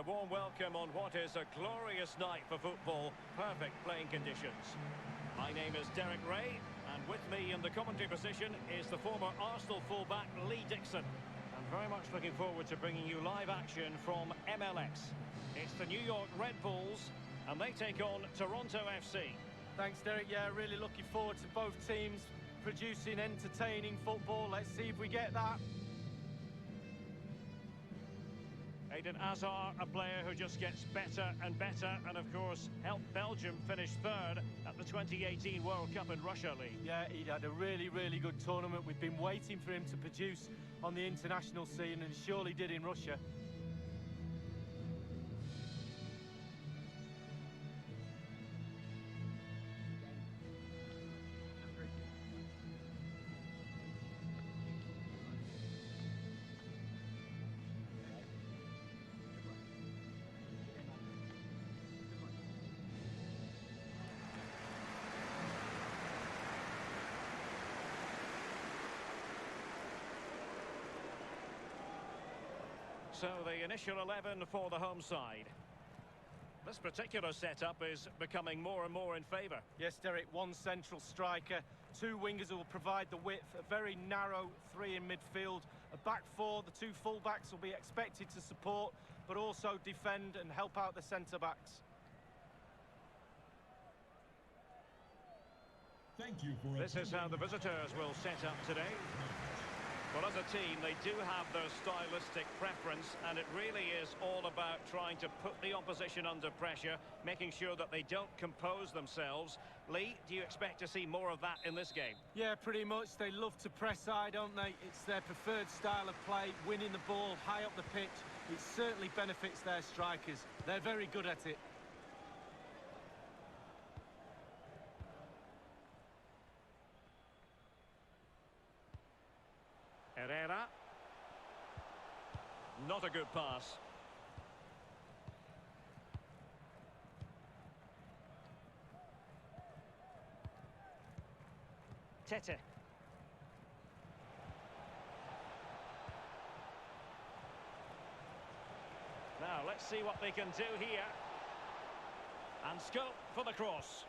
warm welcome on what is a glorious night for football. Perfect playing conditions. My name is Derek Ray, and with me in the commentary position is the former Arsenal fullback Lee Dixon. I'm very much looking forward to bringing you live action from MLS. It's the New York Red Bulls, and they take on Toronto FC. Thanks, Derek. Yeah, really looking forward to both teams producing entertaining football. Let's see if we get that. Eden Hazard, a player who just gets better and better, and of course helped Belgium finish third at the 2018 World Cup in Russia, Lee. Yeah, he'd had a really good tournament. We've been waiting for him to produce on the international scene, and surely did in Russia. So the initial 11 for the home side. This particular setup is becoming more and more in favour. Yes, Derek, one central striker, two wingers who will provide the width, a very narrow three in midfield, a back four. The two full-backs will be expected to support, but also defend and help out the centre-backs. Thank you for This is how the visitors will set up today. Well, as a team, they do have their stylistic preference, and it really is all about trying to put the opposition under pressure, making sure that they don't compose themselves. Lee, do you expect to see more of that in this game? Yeah, pretty much. They love to press high, don't they? It's their preferred style of play, winning the ball high up the pitch. It certainly benefits their strikers. They're very good at it. Herrera. Not a good pass. Tete. Now, let's see what they can do here. And scope for the cross.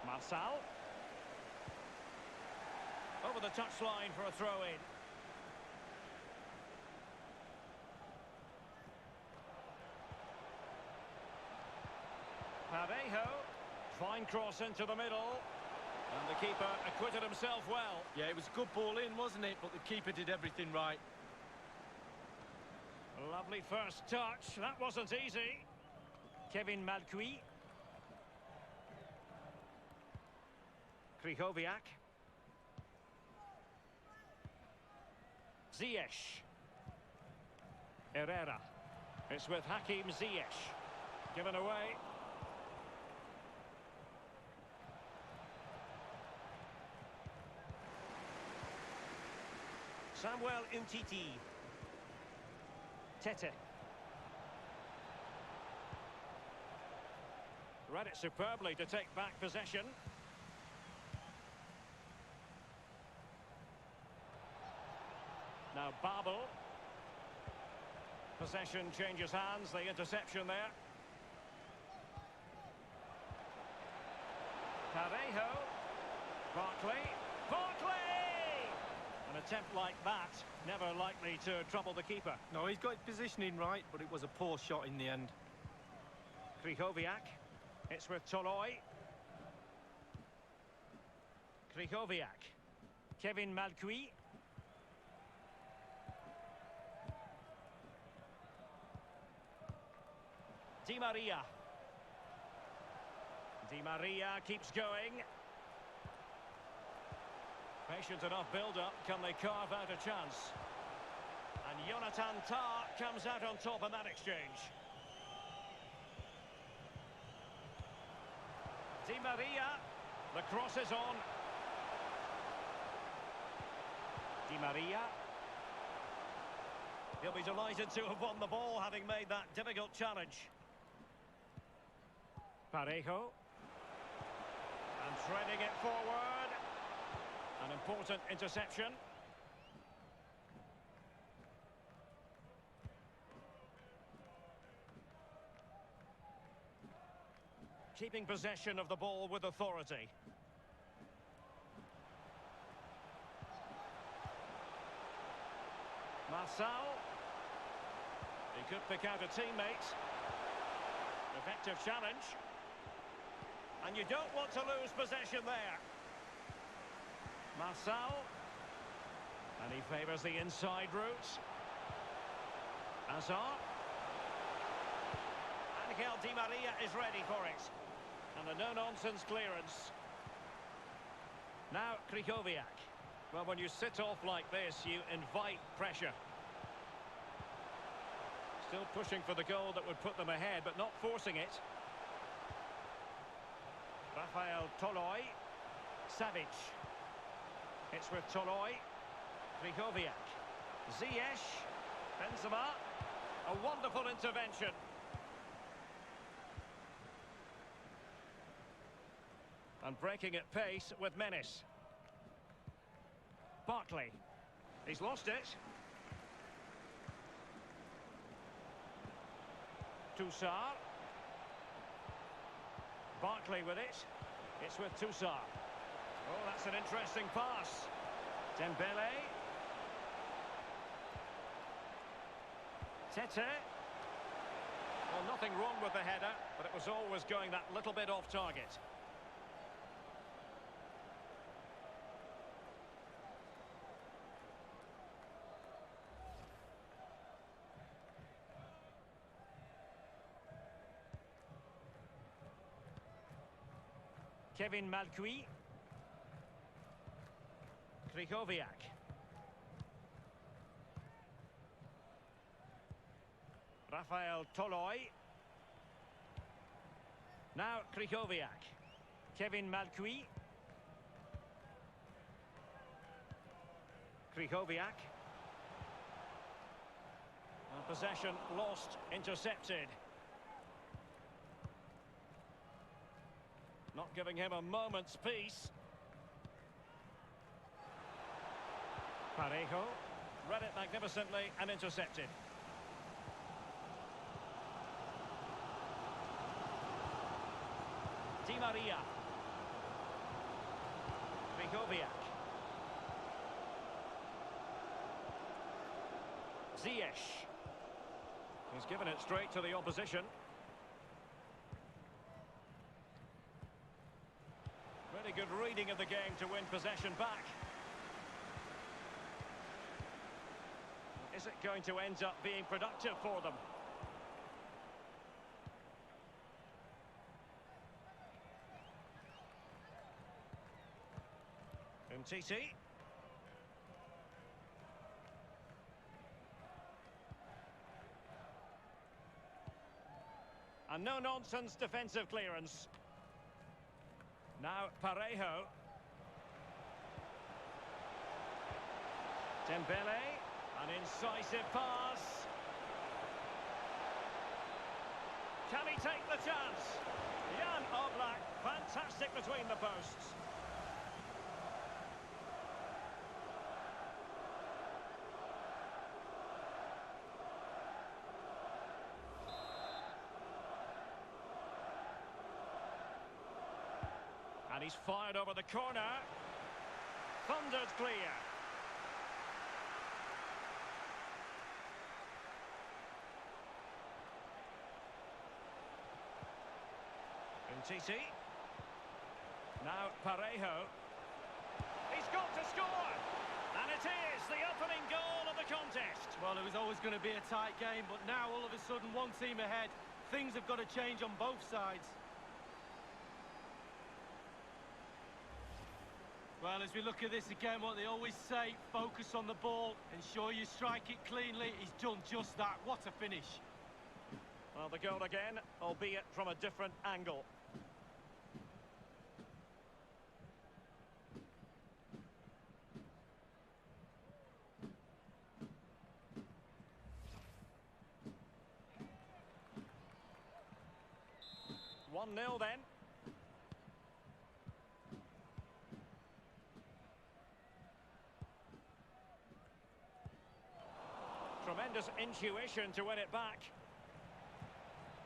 Marçal. Over the touchline for a throw-in. Parejo. Fine cross into the middle. And the keeper acquitted himself well. Yeah, it was a good ball in, wasn't it? But the keeper did everything right. Lovely first touch. That wasn't easy. Kevin Malcuit. Krychowiak. Ziyech. Herrera. It's with Hakim Ziyech. Given away. Samuel Umtiti. Tete. Read it superbly to take back possession. Now Babel. Possession changes hands, the interception there. Parejo. Barkley! An attempt like that, never likely to trouble the keeper. No, he's got his positioning right, but it was a poor shot in the end. Krychowiak. It's with Toloi. Krychowiak. Kevin Malcuit. Di Maria. Di Maria keeps going. Patient enough build-up. Can they carve out a chance? And Jonathan Tah comes out on top in that exchange. Di Maria. The cross is on. Di Maria. He'll be delighted to have won the ball, having made that difficult challenge. Parejo. And threading it forward. An important interception. keeping possession of the ball with authority. Marçal. He could pick out a teammate. Effective challenge. And you don't want to lose possession there. Marçal. And he favours the inside route. Hazard. Angel Di Maria is ready for it. And a no-nonsense clearance. Now Krychowiak. Well, when you sit off like this, you invite pressure. Still pushing for the goal that would put them ahead, but not forcing it. Rafael Toloi. Savic. It's with Toloi. Krychowiak. Ziyech. Benzema. A wonderful intervention. And breaking at pace with menace. Barkley. He's lost it. Toussaint. Barkley with it. It's with Toussaint. Oh, that's an interesting pass. Dembele. Tete. Well, nothing wrong with the header, but it was always going that little bit off target. Kevin Malcuit. Krychowiak. Rafael Toloi. Now Krychowiak. Kevin Malcuit. Krychowiak. Possession lost, intercepted. Not giving him a moment's peace. Parejo. Read it magnificently and intercepted. Di Maria. Krychowiak. Ziyech. He's given it straight to the opposition. Really good reading of the game to win possession back. Is it going to end up being productive for them? Umtiti. A no-nonsense defensive clearance. Now Parejo. Dembele. An incisive pass. Can he take the chance? Jan Oblak. Fantastic between the posts. And he's fired over the corner. Thundered clear. Umtiti. Now Parejo. He's got to score! And it is the opening goal of the contest. Well, it was always going to be a tight game, but now all of a sudden one team ahead. Things have got to change on both sides. Well, as we look at this again, what they always say, focus on the ball, ensure you strike it cleanly. He's done just that. What a finish. Well, the goal again, albeit from a different angle. One 0 then. Tremendous intuition to win it back.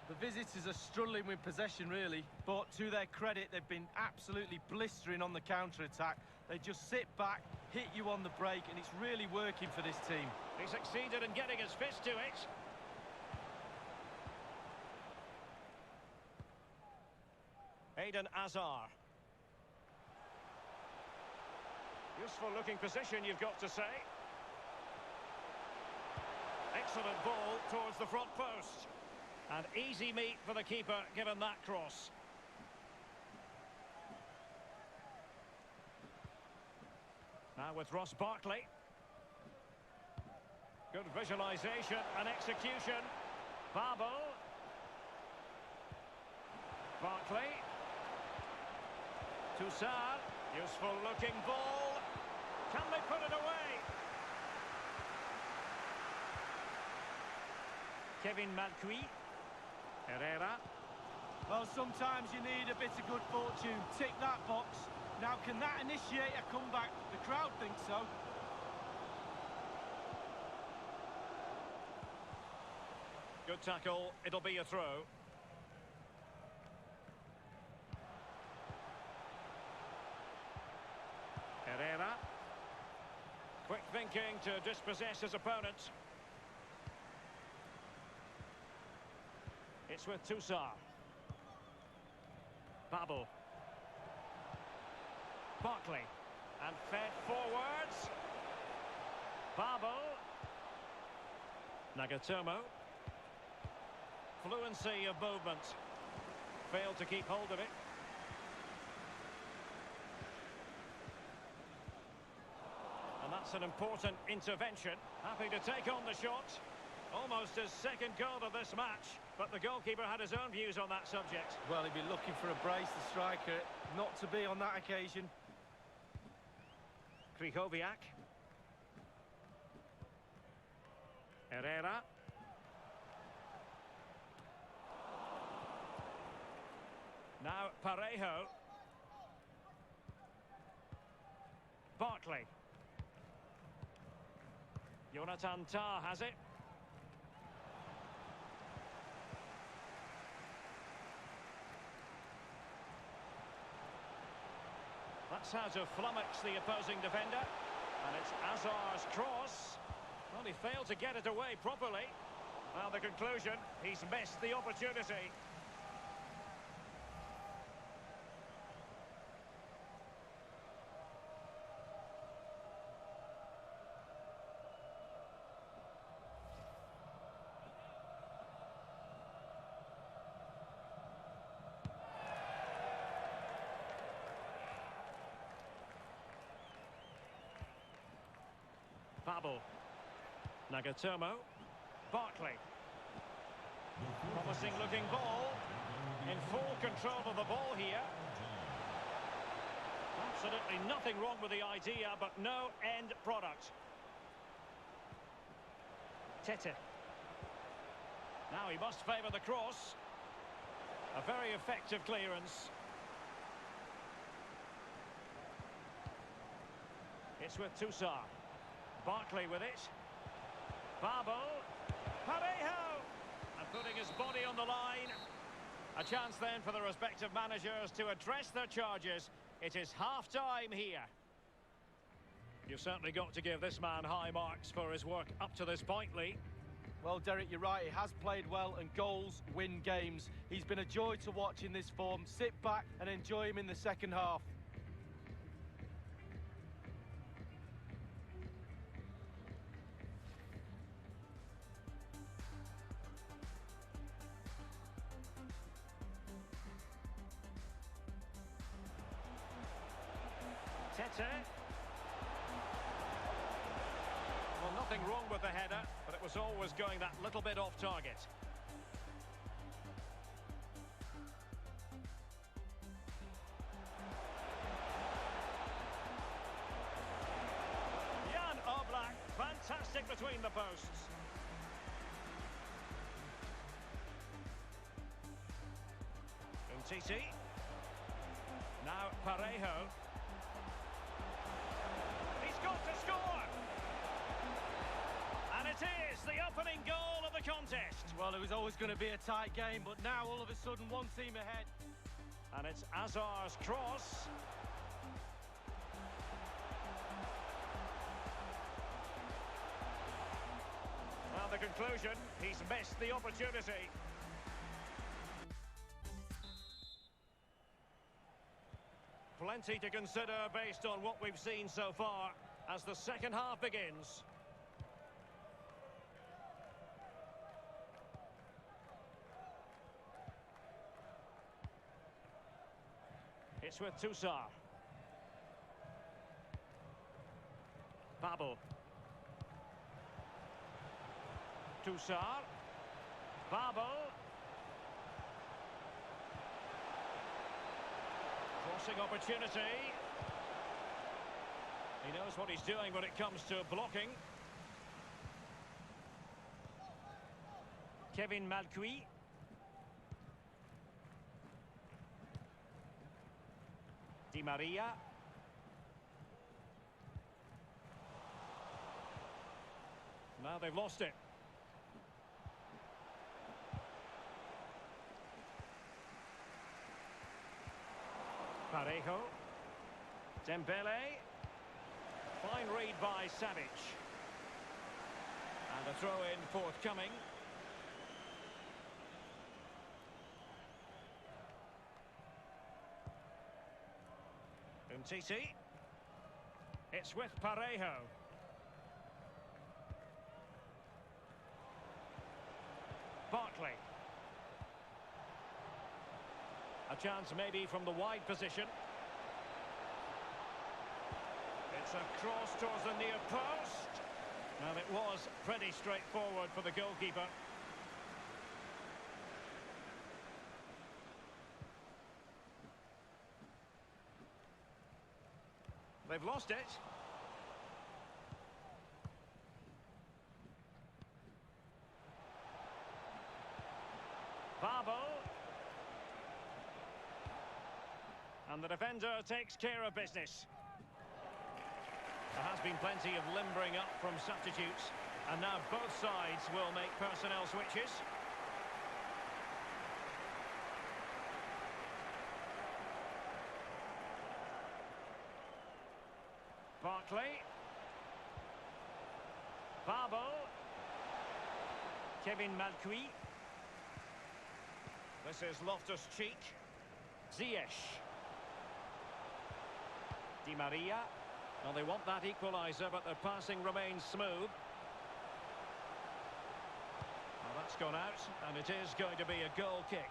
The visitors are struggling with possession, really, but to their credit, they've been absolutely blistering on the counter-attack. They just sit back, hit you on the break, and it's really working for this team. He succeeded in getting his fist to it. Eden Hazard. Useful looking position, you've got to say. Excellent ball towards the front post. And easy meat for the keeper, given that cross. Now with Ross Barkley. Good visualisation and execution. Babel. Barkley. Toussaint. Useful looking ball. Can they put it away? Kevin Malcuit. Herrera. Well, sometimes you need a bit of good fortune. Tick that box. Now, can that initiate a comeback? The crowd thinks so. Good tackle. It'll be a throw. Herrera. Quick thinking to dispossess his opponent. It's with Toussaint. Babel. Barkley. And fed forwards. Babel. Nagatomo. Fluency of movement. Failed to keep hold of it. And that's an important intervention. Happy to take on the shot. Almost his second goal of this match, but the goalkeeper had his own views on that subject. Well, he'd be looking for a brace, the striker, not to be on that occasion. Krychowiak. Herrera. Now Parejo. Barkley. Jonathan Tah has it. That's how to flummox the opposing defender. And it's Hazard's cross. Well, he failed to get it away properly. Well, the conclusion, he's missed the opportunity. Babel. Nagatomo. Barkley. Promising looking ball. In full control of the ball here. Absolutely nothing wrong with the idea, but no end product. Tete. Now he must favour the cross. A very effective clearance. It's with Toussaint. Barkley with it. Babel. Parejo. And putting his body on the line. A chance then for the respective managers to address their charges. It is half-time here. You've certainly got to give this man high marks for his work up to this point, Lee. Well, Derek, you're right. He has played well, and goals win games. He's been a joy to watch in this form. Sit back and enjoy him in the second half. Tete. Well, nothing wrong with the header, but it was always going that little bit off target. Jan Oblak, fantastic between the posts. Umtiti. Now Parejo. He's got to score! And it is, the opening goal of the contest. Well, it was always going to be a tight game, but now all of a sudden one team ahead. And it's Azar's cross. Well, the conclusion, he's missed the opportunity. Plenty to consider based on what we've seen so far as the second half begins. It's with Toussaint. Babel. Toussaint. Babel. Crossing opportunity. He knows what he's doing when it comes to blocking. Kevin Malcuit. Di Maria. Now they've lost it. Parejo. Dembele. Fine read by Savic. And a throw-in forthcoming. Umtiti. It's with Parejo. Barkley. A chance maybe from the wide position. It's a cross towards the near post. And it was pretty straightforward for the goalkeeper. They've lost it. Babel. And the defender takes care of business. There has been plenty of limbering up from substitutes. And now both sides will make personnel switches. Barkley. Babel. Kevin Malcuit. This is Loftus-Cheek. Ziyech. Di Maria. Well, they want that equaliser, but their passing remains smooth. Well, that's gone out, and it is going to be a goal kick.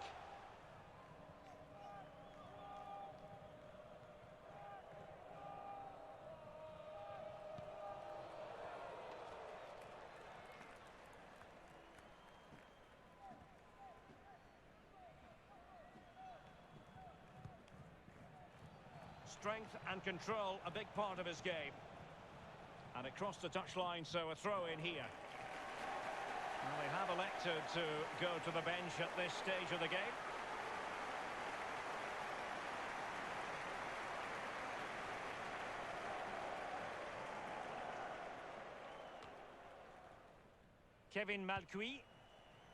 Strength and control, a big part of his game. And it crossed the touchline, so a throw in here. Well, they have elected to go to the bench at this stage of the game. Kevin Malcuit,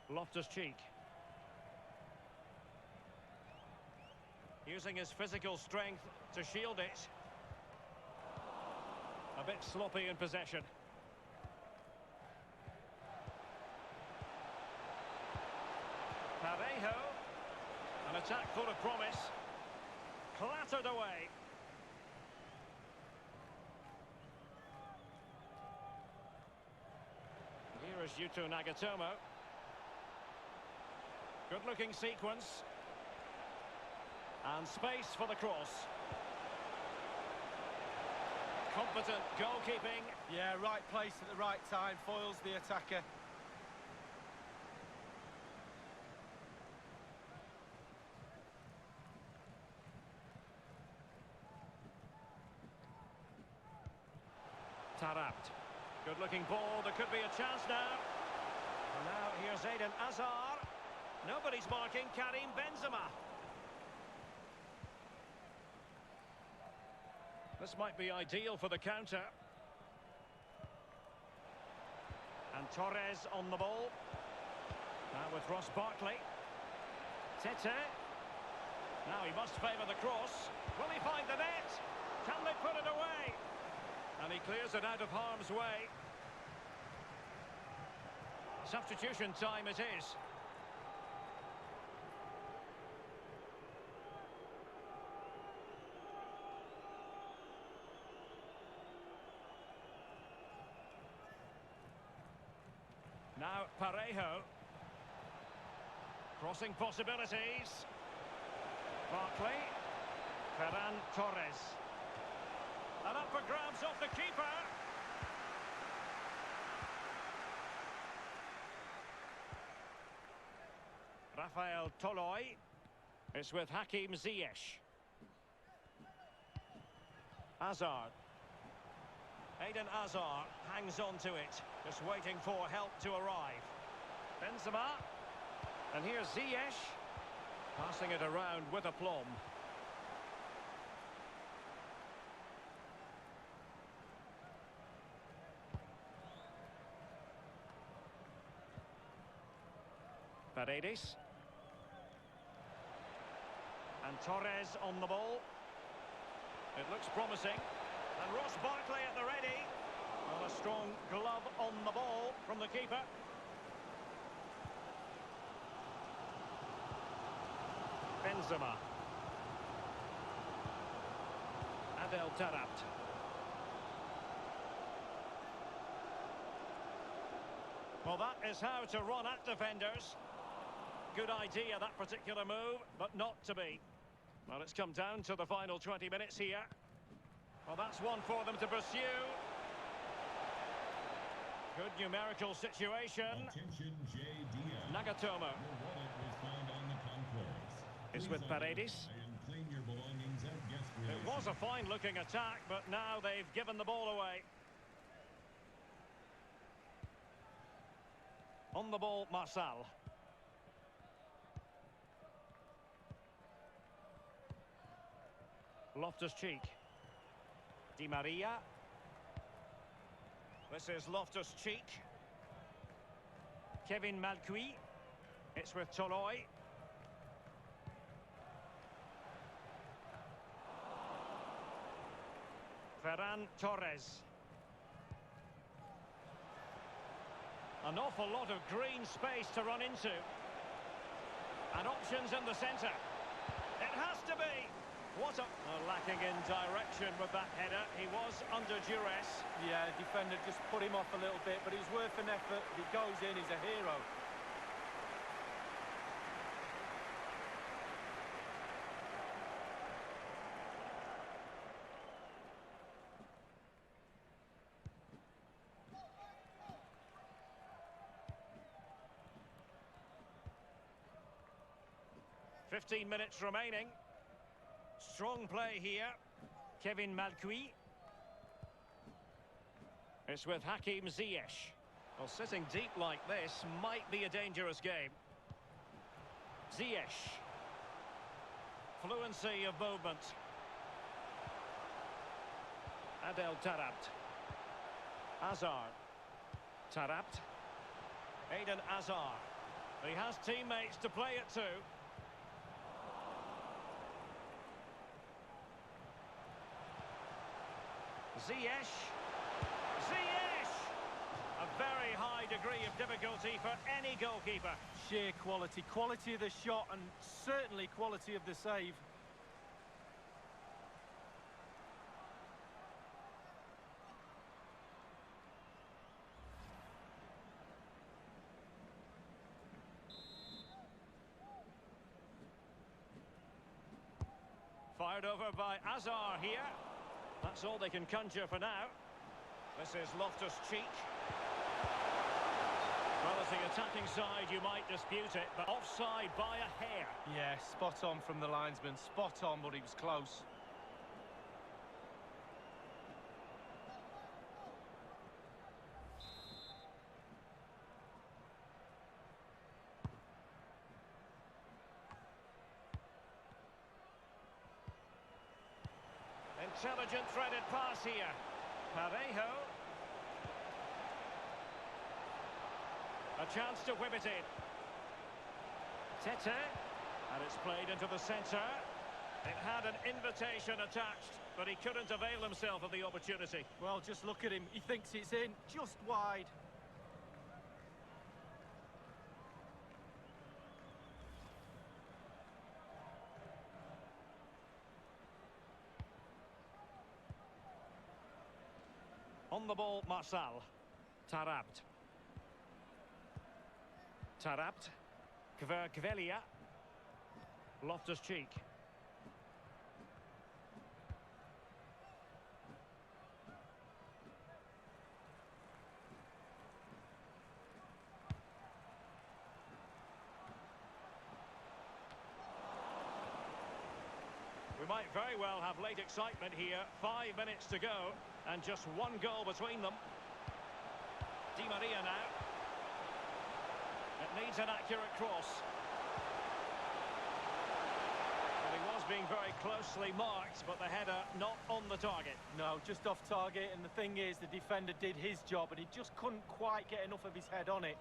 Loftus-Cheek. Using his physical strength to shield it. A bit sloppy in possession. Parejo. An attack full of promise. Clattered away. Here is Yuto Nagatomo. Good-looking sequence. And space for the cross. Competent goalkeeping. Yeah, right place at the right time, foils the attacker. Tarabt. Good-looking ball, there could be a chance now. And now here's Eden Hazard. Nobody's marking Karim Benzema. This might be ideal for the counter. And Torres on the ball. Now with Ross Barkley. Tete. Now he must favour the cross. Will he find the net? Can they put it away? And he clears it out of harm's way. Substitution time it is. Now Parejo. Crossing possibilities. Barkley. Ferran Torres. And up for grabs off the keeper. Rafael Toloi. It's with Hakim Ziyech. Hazard. Eden Hazard hangs on to it, just waiting for help to arrive. Benzema. And here's Ziyech. Passing it around with aplomb. Paredes. And Torres on the ball. It looks promising. And Ross Barkley at the ready. Well, a strong glove on the ball from the keeper. Benzema. Adel Taarabt. Well, that is how to run at defenders. Good idea, that particular move, but not to be. Well, it's come down to the final 20 minutes here. Well, that's one for them to pursue. Good numerical situation. Attention, JDM. Nagatomo. Your wallet was found on the concourse. Is with Paredes. And claim your belongings at guest It was a fine-looking attack, but now they've given the ball away. On the ball, Marçal. Loftus-Cheek. Di Maria. This is Loftus-Cheek. Kevin Malcuit. It's with Toloi. Ferran Torres. An awful lot of green space to run into. And options in the centre. It has to be. What a... lacking in direction with that header. He was under duress. Yeah, the defender just put him off a little bit, but it was worth an effort. If he goes in, he's a hero. "15 minutes remaining. Strong play here. Kevin Malcuit. It's with Hakim Ziyech. Well, sitting deep like this might be a dangerous game. Ziyech. Fluency of movement. Adel Taarabt. Hazard. Taarabt. Eden Hazard. He has teammates to play it to. Ziyech. Ziyech! A very high degree of difficulty for any goalkeeper. Sheer quality. Quality of the shot and certainly quality of the save. Fired over by Hazard here. That's all they can conjure for now. This is Loftus-Cheek. Well, as the attacking side, you might dispute it, but offside by a hair. Yeah, spot on from the linesman. Spot on, but he was close. Intelligent threaded pass here. Parejo. A chance to whip it in. Tete. And it's played into the centre. It had an invitation attached, but he couldn't avail himself of the opportunity. Well, just look at him. He thinks it's in, just wide. On the ball, Marçal. Tarabt. Tarabt. Kverkvelia. Loftus-Cheek. We might very well have late excitement here. 5 minutes to go, and just one goal between them. Di Maria now. It needs an accurate cross. Well, he was being very closely marked, but the header not on the target. No, just off target, and the thing is, the defender did his job, and he just couldn't quite get enough of his head on it.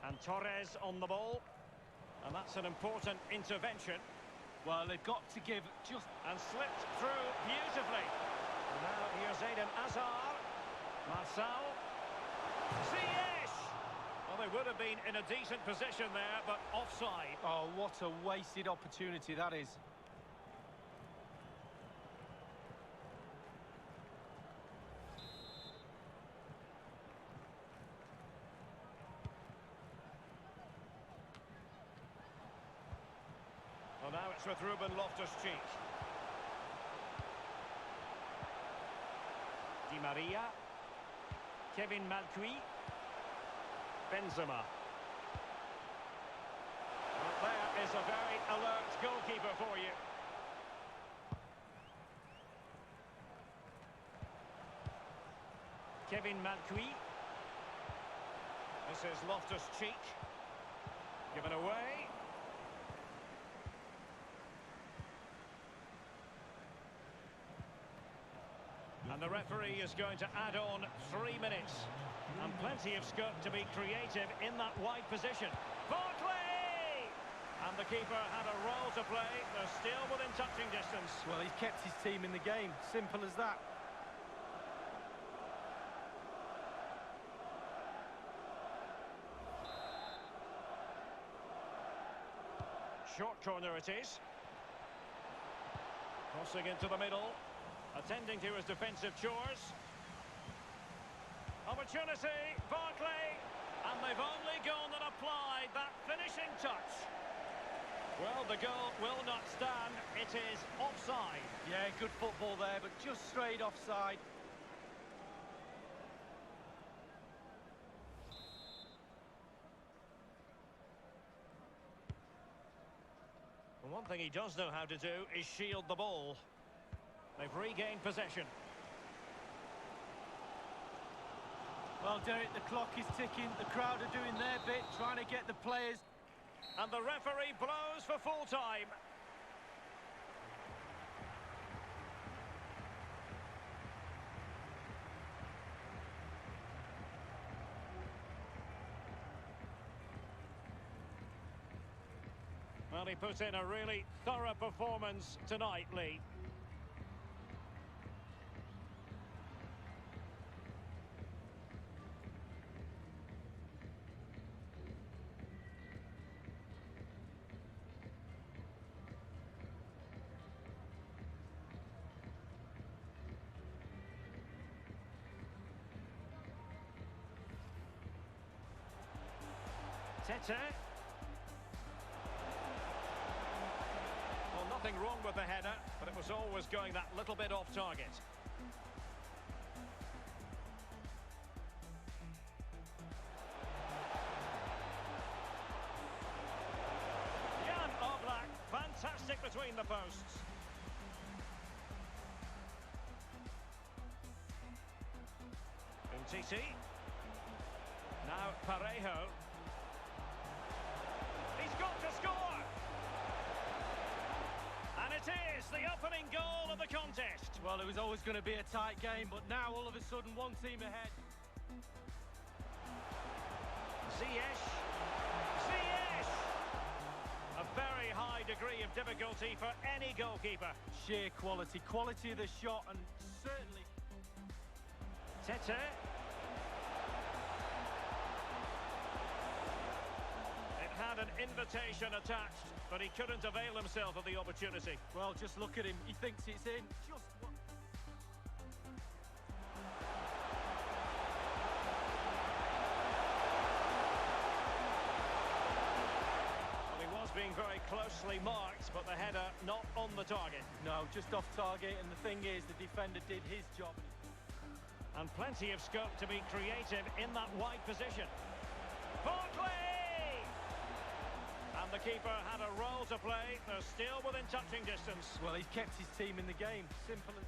And Torres on the ball. And that's an important intervention. Well, they've got to give just... And slipped through beautifully. And now here's Eden Hazard. Marçal. Ziyech! Well, they would have been in a decent position there, but offside. Oh, what a wasted opportunity that is. Well, now it's with Ruben Loftus-Cheek. Di Maria. Kevin Malcuit. Benzema. Well, there is a very alert goalkeeper for you. Kevin Malcuit. This is Loftus-Cheek. Given away. And the referee is going to add on 3 minutes. And plenty of scope to be creative in that wide position. Barkley! And the keeper had a role to play. They're still within touching distance. Well, he's kept his team in the game. Simple as that. Short corner it is. Crossing into the middle. Attending to his defensive chores. Opportunity, Barkley. And they've only gone and applied that finishing touch. Well, the goal will not stand. It is offside. Yeah, good football there, but just straight offside. And one thing he does know how to do is shield the ball. They've regained possession. Well, Derek, the clock is ticking. The crowd are doing their bit, trying to get the players. And the referee blows for full time. Well, he put in a really thorough performance tonight, Lee. Tete. Well, nothing wrong with the header, but it was always going that little bit off target. Jan Oblak, fantastic between the posts. Umtiti. Now Parejo. to score! And it is the opening goal of the contest. Well, it was always going to be a tight game, but now all of a sudden one team ahead. Ziyech. A very high degree of difficulty for any goalkeeper. Sheer quality of the shot, and certainly... Tete. It had an invitation attached, but he couldn't avail himself of the opportunity. Well, just look at him. He thinks it's in. Just what... Well, he was being very closely marked, but the header not on the target. No, just off target, and the thing is, the defender did his job. And plenty of scope to be creative in that wide position. Barkley! And the keeper had a role to play. They're still within touching distance. Well, he's kept his team in the game. Simple as...